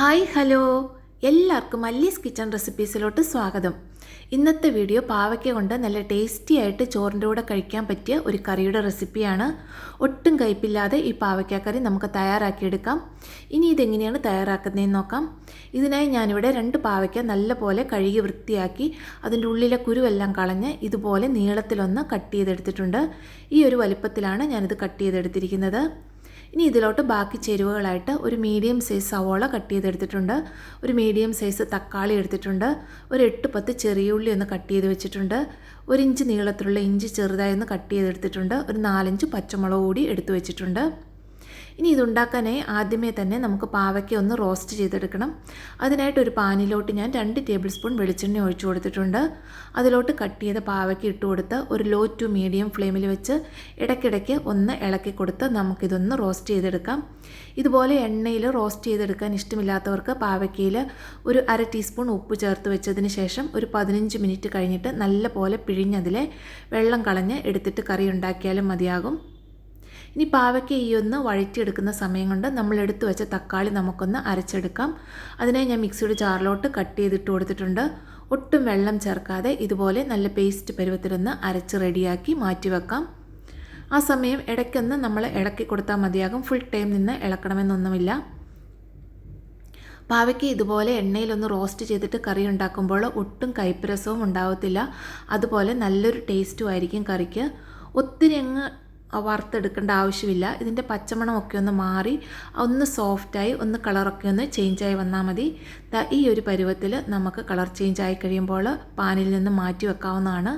Hi hello എല്ലാവർക്കും മല്ലീസ് kitchen റെസിപ്പീസിലോട്ട് സ്വാഗതം. ഇന്നത്തെ വീഡിയോ പാവയ്ക്ക കൊണ്ട് നല്ല ടേസ്റ്റി ആയിട്ട് ചോറിൻ്റെ കൂടെ കഴിക്കാൻ പറ്റിയ ഒരു കറിയുടെ റെസിപ്പിയാണ്. ഒട്ടും കയ്പില്ലാതെ ഈ പാവയ്ക്ക കറി നമുക്ക് തയ്യാറാക്കിയെടുക്കാം. ഇനി ഇതെങ്ങനെയാണ് തയ്യാറാക്കുന്നതെന്ന് നോക്കാം. ഇതിനായി ഞാനിവിടെ 2 പാവയ്ക്ക നല്ലപോലെ കഴുകി വൃത്തിയാക്കി അതിൻ്റെ ഉള്ളിലെ കുരുവെല്ലാം കളഞ്ഞ് ഇതുപോലെ നീളത്തിലൊന്ന് കട്ട് ചെയ്തെടുത്തിട്ടുണ്ട്. ഈ ഒരു വലിപ്പത്തിലാണ് ഞാനിത് കട്ട് ചെയ്തെടുത്തിരിക്കുന്നത്. ഇനി ഇതിലോട്ട് ബാക്കി ചേരുവകളായിട്ട് ഒരു മീഡിയം സൈസ് സവോള കട്ട് ചെയ്തെടുത്തിട്ടുണ്ട്, ഒരു മീഡിയം സൈസ് തക്കാളി എടുത്തിട്ടുണ്ട്, ഒരു 8-10 ചെറിയ ഉള്ളി ഒന്ന് കട്ട് ചെയ്ത് വെച്ചിട്ടുണ്ട്, 1 ഇഞ്ച് നീളത്തിലുള്ള ഇഞ്ചി ചെറുതായി ഒന്ന് കട്ട് ചെയ്തെടുത്തിട്ടുണ്ട്, ഒരു 4-5 പച്ചമുളക് കൂടി എടുത്തു വെച്ചിട്ടുണ്ട്. ഇനി ഇതുണ്ടാക്കാനായി ആദ്യമേ തന്നെ നമുക്ക് പാവയ്ക്ക ഒന്ന് റോസ്റ്റ് ചെയ്തെടുക്കണം. അതിനായിട്ട് ഒരു പാനിലോട്ട് ഞാൻ 2 ടേബിൾ സ്പൂൺ വെളിച്ചെണ്ണ ഒഴിച്ചു കൊടുത്തിട്ടുണ്ട്. അതിലോട്ട് കട്ട് ചെയ്ത പാവയ്ക്ക ഇട്ട് കൊടുത്ത് ഒരു ലോ ടു മീഡിയം ഫ്ലെയിമിൽ വെച്ച് ഇടയ്ക്കിടയ്ക്ക് ഒന്ന് ഇളക്കി കൊടുത്ത് നമുക്കിതൊന്ന് റോസ്റ്റ് ചെയ്തെടുക്കാം. ഇതുപോലെ എണ്ണയിൽ റോസ്റ്റ് ചെയ്തെടുക്കാൻ ഇഷ്ടമില്ലാത്തവർക്ക് പാവയ്ക്കയിൽ ഒരു 1/2 ടീസ്പൂൺ ഉപ്പ് ചേർത്ത് വെച്ചതിന് ശേഷം ഒരു 15 മിനിറ്റ് കഴിഞ്ഞിട്ട് നല്ലപോലെ പിഴിഞ്ഞതിലെ വെള്ളം കളഞ്ഞ് എടുത്തിട്ട് കറി ഉണ്ടാക്കിയാലും മതിയാകും. ഇനി പാവയ്ക്ക ഈ ഒന്ന് വഴറ്റിയെടുക്കുന്ന സമയം കൊണ്ട് നമ്മൾ എടുത്തു വെച്ച തക്കാളി നമുക്കൊന്ന് അരച്ചെടുക്കാം. അതിനായി ഞാൻ മിക്സിയുടെ ജാറിലോട്ട് കട്ട് ചെയ്തിട്ട് കൊടുത്തിട്ടുണ്ട്. ഒട്ടും വെള്ളം ചേർക്കാതെ ഇതുപോലെ നല്ല പേസ്റ്റ് പരുവത്തിലൊന്ന് അരച്ച് റെഡിയാക്കി മാറ്റി വെക്കാം. ആ സമയം ഇടയ്ക്കൊന്ന് നമ്മൾ ഇളക്കി കൊടുത്താൽ മതിയാകും. ഫുൾ ടൈം നിന്ന് ഇളക്കണമെന്നൊന്നുമില്ല. പാവയ്ക്ക് ഇതുപോലെ എണ്ണയിലൊന്ന് റോസ്റ്റ് ചെയ്തിട്ട് കറി ഉണ്ടാക്കുമ്പോൾ ഒട്ടും കയ്പ്പ് രസവും ഉണ്ടാവത്തില്ല. അതുപോലെ നല്ലൊരു ടേസ്റ്റും ആയിരിക്കും കറിക്ക്. ഒത്തിരി അങ്ങ് വറുത്തെടുക്കേണ്ട ആവശ്യമില്ല. ഇതിൻ്റെ പച്ചമണമൊക്കെ ഒന്ന് മാറി ഒന്ന് സോഫ്റ്റായി ഒന്ന് കളറൊക്കെ ഒന്ന് ചേഞ്ചായി വന്നാൽ മതി. ഈ ഒരു പരുവത്തിൽ നമുക്ക് കളർ ചേഞ്ച് ആയി കഴിയുമ്പോൾ പാനിൽ നിന്ന് മാറ്റി വെക്കാവുന്നതാണ്.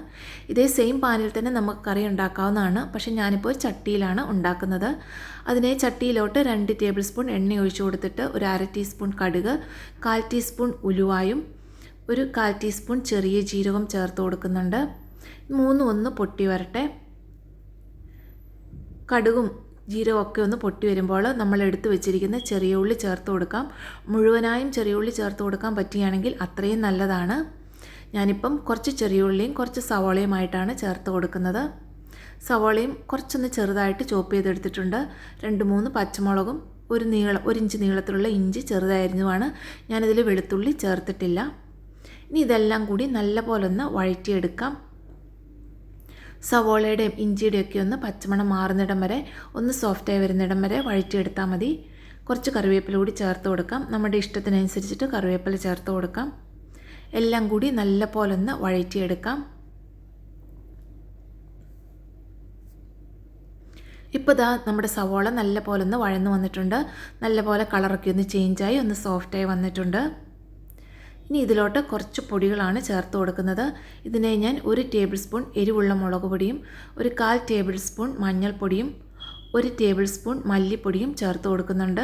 ഇതേ സെയിം പാനിൽ തന്നെ നമുക്ക് കറി ഉണ്ടാക്കാവുന്നതാണ്. പക്ഷേ ഞാനിപ്പോൾ ചട്ടിയിലാണ് ഉണ്ടാക്കുന്നത്. അതിനെ ചട്ടിയിലോട്ട് 2 ടേബിൾ സ്പൂൺ എണ്ണ ഒഴിച്ചു കൊടുത്തിട്ട് ഒരു 1/2 ടീസ്പൂൺ കടുക്, 1/4 ടീസ്പൂൺ ഉലുവായും ഒരു 1/4 ടീസ്പൂൺ ചെറിയ ജീരകം ചേർത്ത് കൊടുക്കുന്നുണ്ട്. 3 ഒന്ന് പൊട്ടി വരട്ടെ. കടുകും ജീരകമൊക്കെ ഒന്ന് പൊട്ടി വരുമ്പോൾ നമ്മൾ എടുത്തു വെച്ചിരിക്കുന്ന ചെറിയ ഉള്ളി ചേർത്ത് കൊടുക്കാം. മുഴുവനായും ചെറിയ ഉള്ളി ചേർത്ത് കൊടുക്കാൻ പറ്റുകയാണെങ്കിൽ അത്രയും നല്ലതാണ്. ഞാനിപ്പം കുറച്ച് ചെറിയ ഉള്ളിയും കുറച്ച് സവോളയുമായിട്ടാണ് ചേർത്ത് കൊടുക്കുന്നത്. സവോളയും കുറച്ചൊന്ന് ചെറുതായിട്ട് ചോപ്പ് ചെയ്തെടുത്തിട്ടുണ്ട്. 2-3 പച്ചമുളകും 1 ഇഞ്ച് നീളത്തിലുള്ള ഇഞ്ചി ചെറുതായി അരിഞ്ഞുമാണ്. ഞാനിതിൽ വെളുത്തുള്ളി ചേർത്തിട്ടില്ല. ഇനി ഇതെല്ലാം കൂടി നല്ലപോലെ ഒന്ന് വഴറ്റിയെടുക്കാം. സവോളയുടെയും ഇഞ്ചിയുടെയൊക്കെ ഒന്ന് പച്ചമണം മാറുന്നിടം വരെ ഒന്ന് സോഫ്റ്റായി വരുന്നിടം വരെ വഴറ്റിയെടുത്താൽ മതി. കുറച്ച് കറിവേപ്പില കൂടി ചേർത്ത് കൊടുക്കാം. നമ്മുടെ ഇഷ്ടത്തിനനുസരിച്ചിട്ട് കറിവേപ്പില ചേർത്ത് കൊടുക്കാം. എല്ലാം കൂടി നല്ലപോലെ ഒന്ന് വഴറ്റിയെടുക്കാം. ഇപ്പോൾ ദാ നമ്മുടെ സവോള നല്ലപോലെ ഒന്ന് വഴന്നു വന്നിട്ടുണ്ട്. നല്ലപോലെ കളറൊക്കെ ഒന്ന് ചേഞ്ചായി ഒന്ന് സോഫ്റ്റായി വന്നിട്ടുണ്ട്. ഇനി ഇതിലോട്ട് കുറച്ച് പൊടികളാണ് ചേർത്ത് കൊടുക്കുന്നത്. ഇതിനെ ഞാൻ 1 ടേബിൾ സ്പൂൺ എരിവുള്ള മുളക് പൊടിയും ഒരു 1/4 ടേബിൾ സ്പൂൺ മഞ്ഞൾപ്പൊടിയും 1 ടേബിൾ സ്പൂൺ മല്ലിപ്പൊടിയും ചേർത്ത് കൊടുക്കുന്നുണ്ട്.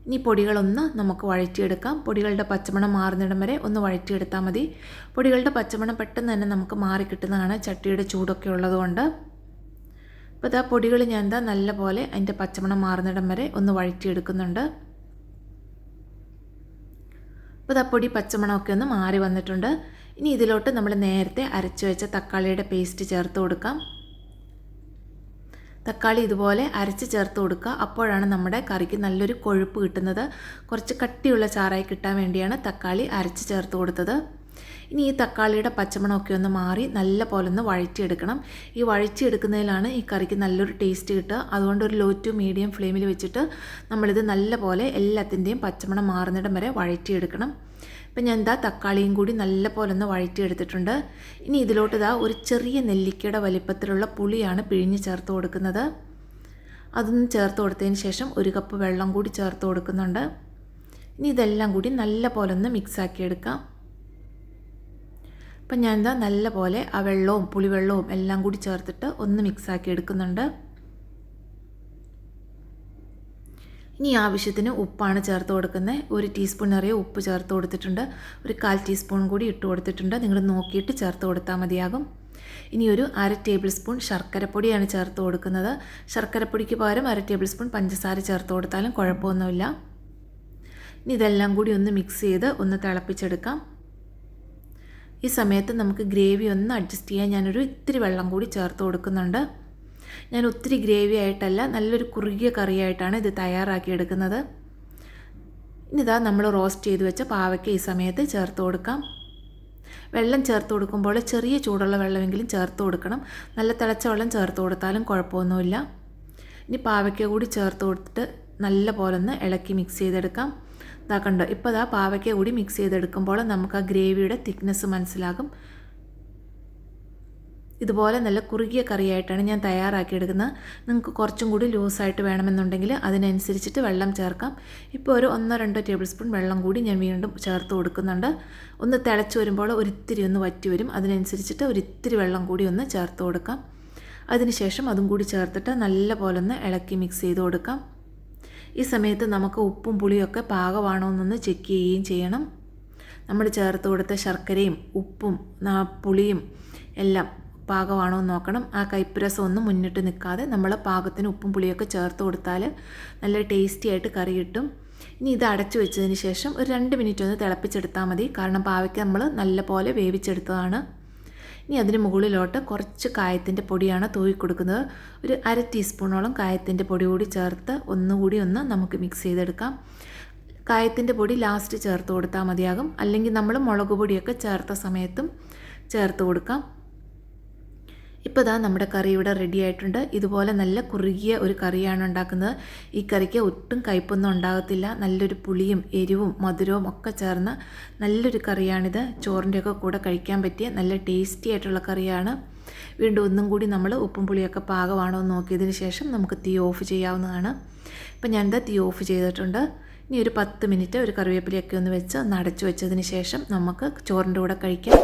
ഇനി പൊടികളൊന്ന് നമുക്ക് വഴറ്റിയെടുക്കാം. പൊടികളുടെ പച്ചമണം മാറുന്നിടം വരെ ഒന്ന് വഴറ്റിയെടുത്താൽ മതി. പൊടികളുടെ പച്ചമണം പെട്ടെന്ന് തന്നെ നമുക്ക് മാറിക്കിട്ടുന്നതാണ് ചട്ടിയുടെ ചൂടൊക്കെ ഉള്ളതുകൊണ്ട്. അപ്പോൾ ഇതാ പൊടികൾ ഞാൻ നല്ലപോലെ അതിൻ്റെ പച്ചമണം മാറുന്നിടം വരെ ഒന്ന് വഴറ്റിയെടുക്കുന്നുണ്ട്. അപ്പോൾ പൊടി പച്ചമണമൊക്കെ ഒന്ന് മാറി വന്നിട്ടുണ്ട്. ഇനി ഇതിലോട്ട് നമ്മൾ നേരത്തെ അരച്ചു വെച്ച തക്കാളിയുടെ പേസ്റ്റ് ചേർത്ത് കൊടുക്കാം. തക്കാളി ഇതുപോലെ അരച്ച് ചേർത്ത് കൊടുക്കുക. അപ്പോഴാണ് നമ്മുടെ കറിക്ക് നല്ലൊരു കൊഴുപ്പ് കിട്ടുന്നത്. കുറച്ച് കട്ടിയുള്ള ചാറായി കിട്ടാൻ വേണ്ടിയാണ് തക്കാളി അരച്ച് ചേർത്ത് കൊടുത്തത്. ഇനി ഈ തക്കാളിയുടെ പച്ചമണമൊക്കെ ഒന്ന് മാറി നല്ല പോലെ ഒന്ന് വഴറ്റിയെടുക്കണം. ഈ വഴറ്റിയെടുക്കുന്നതിലാണ് ഈ കറിക്ക് നല്ലൊരു ടേസ്റ്റ് കിട്ടുക. അതുകൊണ്ട് ഒരു ലോ ടു മീഡിയം ഫ്ലെയിമിൽ വെച്ചിട്ട് നമ്മളിത് നല്ല പോലെ എല്ലാത്തിൻ്റെയും പച്ചമണം മാറുന്നിടം വരെ വഴറ്റിയെടുക്കണം. ഇപ്പം ഞാൻ തക്കാളിയും കൂടി നല്ല പോലെ ഒന്ന് വഴറ്റിയെടുത്തിട്ടുണ്ട്. ഇനി ഇതിലോട്ട് ഒരു ചെറിയ നെല്ലിക്കയുടെ വലിപ്പത്തിലുള്ള പുളിയാണ് പിഴിഞ്ഞ് ചേർത്ത് കൊടുക്കുന്നത്. അതൊന്ന് ചേർത്ത് കൊടുത്തതിന് ശേഷം 1 കപ്പ് വെള്ളം കൂടി ചേർത്ത് കൊടുക്കുന്നുണ്ട്. ഇനി ഇതെല്ലാം കൂടി നല്ല പോലെ ഒന്ന് മിക്സാക്കിയെടുക്കാം. അപ്പം ഞാൻ നല്ല പോലെ ആ വെള്ളവും പുളിവെള്ളവും എല്ലാം കൂടി ചേർത്തിട്ട് ഒന്ന് മിക്സാക്കി എടുക്കുന്നുണ്ട്. ഇനി ആവശ്യത്തിന് ഉപ്പാണ് ചേർത്ത് കൊടുക്കുന്നത്. 1 ടീസ്പൂൺ നിറയെ ഉപ്പ് ചേർത്ത് കൊടുത്തിട്ടുണ്ട്. ഒരു 1/4 ടീസ്പൂൺ കൂടി ഇട്ട് കൊടുത്തിട്ടുണ്ട്. നിങ്ങൾ നോക്കിയിട്ട് ചേർത്ത് കൊടുത്താൽ മതിയാകും. ഇനി ഒരു 1/2 ടേബിൾ സ്പൂൺ ശർക്കരപ്പൊടിയാണ് ചേർത്ത് കൊടുക്കുന്നത്. ശർക്കരപ്പൊടിക്ക് പകരം 1/2 ടേബിൾ സ്പൂൺ പഞ്ചസാര ചേർത്ത് കൊടുത്താലും കുഴപ്പമൊന്നുമില്ല. ഇനി ഇതെല്ലാം കൂടി ഒന്ന് മിക്സ് ചെയ്ത് ഒന്ന് തിളപ്പിച്ചെടുക്കാം. ഈ സമയത്ത് നമുക്ക് ഗ്രേവി ഒന്ന് അഡ്ജസ്റ്റ് ചെയ്യാൻ ഞാനൊരു ഇത്തിരി വെള്ളം കൂടി ചേർത്ത് കൊടുക്കുന്നുണ്ട്. ഞാൻ ഒത്തിരി ഗ്രേവി ആയിട്ടല്ല, നല്ലൊരു കുറുകിയ കറിയായിട്ടാണ് ഇത് തയ്യാറാക്കിയെടുക്കുന്നത്. ഇനി ഇതാ നമ്മൾ റോസ്റ്റ് ചെയ്ത് വെച്ച പാവയ്ക്ക ഈ സമയത്ത് ചേർത്ത് കൊടുക്കാം. വെള്ളം ചേർത്ത് കൊടുക്കുമ്പോൾ ചെറിയ ചൂടുള്ള വെള്ളമെങ്കിലും ചേർത്ത് കൊടുക്കണം. നല്ല തിളച്ച വെള്ളം ചേർത്ത് കൊടുത്താലും കുഴപ്പമൊന്നുമില്ല. ഇനി പാവയ്ക്ക കൂടി ചേർത്ത് കൊടുത്തിട്ട് നല്ല പോലെ ഒന്ന് ഇളക്കി മിക്സ് ചെയ്തെടുക്കാം. ഇതാ കണ്ടോ, ഇപ്പോൾ ഇതാ പാവയ്ക്ക കൂടി മിക്സ് ചെയ്തെടുക്കുമ്പോൾ നമുക്ക് ആ ഗ്രേവിയുടെ തിക്നെസ് മനസ്സിലാകും. ഇതുപോലെ നല്ല കുറുകിയ കറിയായിട്ടാണ് ഞാൻ തയ്യാറാക്കിയെടുക്കുന്നത്. നിങ്ങൾക്ക് കുറച്ചും കൂടി ലൂസായിട്ട് വേണമെന്നുണ്ടെങ്കിൽ അതിനനുസരിച്ചിട്ട് വെള്ളം ചേർക്കാം. ഇപ്പോൾ ഒരു 1-2 ടേബിൾ സ്പൂൺ വെള്ളം കൂടി ഞാൻ വീണ്ടും ചേർത്ത് കൊടുക്കുന്നുണ്ട്. ഒന്ന് തിളച്ച് വരുമ്പോൾ ഒരിത്തിരി ഒന്ന് വറ്റി വരും. അതിനനുസരിച്ചിട്ട് ഒരിത്തിരി വെള്ളം കൂടി ഒന്ന് ചേർത്ത് കൊടുക്കാം. അതിനുശേഷം അതും കൂടി ചേർത്തിട്ട് നല്ല പോലെ ഒന്ന് ഇളക്കി മിക്സ് ചെയ്ത് കൊടുക്കാം. ഈ സമയത്ത് നമുക്ക് ഉപ്പും പുളിയൊക്കെ പാകമാണോ എന്നൊന്ന് ചെക്ക് ചെയ്യുകയും ചെയ്യണം. നമ്മൾ ചേർത്ത് കൊടുത്ത ശർക്കരയും ഉപ്പും പുളിയും എല്ലാം പാകമാണോ എന്ന് നോക്കണം. ആ കയ്പ്പുരസം ഒന്നും മുന്നിട്ട് നിൽക്കാതെ നമ്മൾ പാകത്തിന് ഉപ്പും പുളിയൊക്കെ ചേർത്ത് കൊടുത്താൽ നല്ല ടേസ്റ്റി ആയിട്ട് കറി കിട്ടും. ഇനി ഇത് അടച്ചു വെച്ചതിന് ശേഷം ഒരു 2 മിനിറ്റ് ഒന്ന് തിളപ്പിച്ചെടുത്താൽ മതി. കാരണം പാവയ്ക്ക നമ്മൾ നല്ല പോലെ വേവിച്ചെടുത്തതാണ്. ഇനി അതിന് മുകളിലോട്ട് കുറച്ച് കായത്തിൻ്റെ പൊടിയാണ് തൂവി കൊടുക്കുന്നത്. ഒരു 1/2 ടീസ്പൂണോളം കായത്തിൻ്റെ പൊടി കൂടി ചേർത്ത് ഒന്നുകൂടി ഒന്ന് നമുക്ക് മിക്സ് ചെയ്തെടുക്കാം. കായത്തിൻ്റെ പൊടി ലാസ്റ്റ് ചേർത്ത് കൊടുത്താൽ മതിയാകും. അല്ലെങ്കിൽ നമ്മൾ മുളക് പൊടിയൊക്കെ ചേർത്ത സമയത്തും ചേർത്ത് കൊടുക്കാം. ഇപ്പോൾ ഇതാ നമ്മുടെ കറി ഇവിടെ റെഡി ആയിട്ടുണ്ട്. ഇതുപോലെ നല്ല കുറുകിയ ഒരു കറിയാണ് ഉണ്ടാക്കുന്നത്. ഈ കറിക്ക് ഒട്ടും കയ്പൊന്നും ഉണ്ടാകത്തില്ല. നല്ലൊരു പുളിയും എരിവും മധുരവും ഒക്കെ ചേർന്ന നല്ലൊരു കറിയാണിത്. ചോറിൻ്റെയൊക്കെ കൂടെ കഴിക്കാൻ പറ്റിയ നല്ല ടേസ്റ്റി ആയിട്ടുള്ള കറിയാണ്. വീണ്ടും ഒന്നും കൂടി നമ്മൾ ഉപ്പും പുളിയൊക്കെ പാകമാണോ എന്ന് നോക്കിയതിന് ശേഷം നമുക്ക് തീ ഓഫ് ചെയ്യാവുന്നതാണ്. ഇപ്പം ഞാനിത് തീ ഓഫ് ചെയ്തിട്ടുണ്ട്. ഇനി ഒരു 10 മിനിറ്റ് ഒരു കറിവേപ്പിലയൊക്കെ ഒന്ന് വെച്ച് ഒന്ന് അടച്ചു വെച്ചതിന് ശേഷം നമുക്ക് ചോറിൻ്റെ കൂടെ കഴിക്കാം.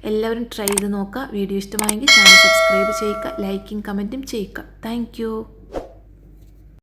എല്ലാവരും ട്രൈ ചെയ്ത് നോക്കുക. വീഡിയോ ഇഷ്ടമായെങ്കിൽ ചാനൽ സബ്സ്ക്രൈബ് ചെയ്യുക, ലൈക്കും കമൻറ്റും ചെയ്യുക. താങ്ക്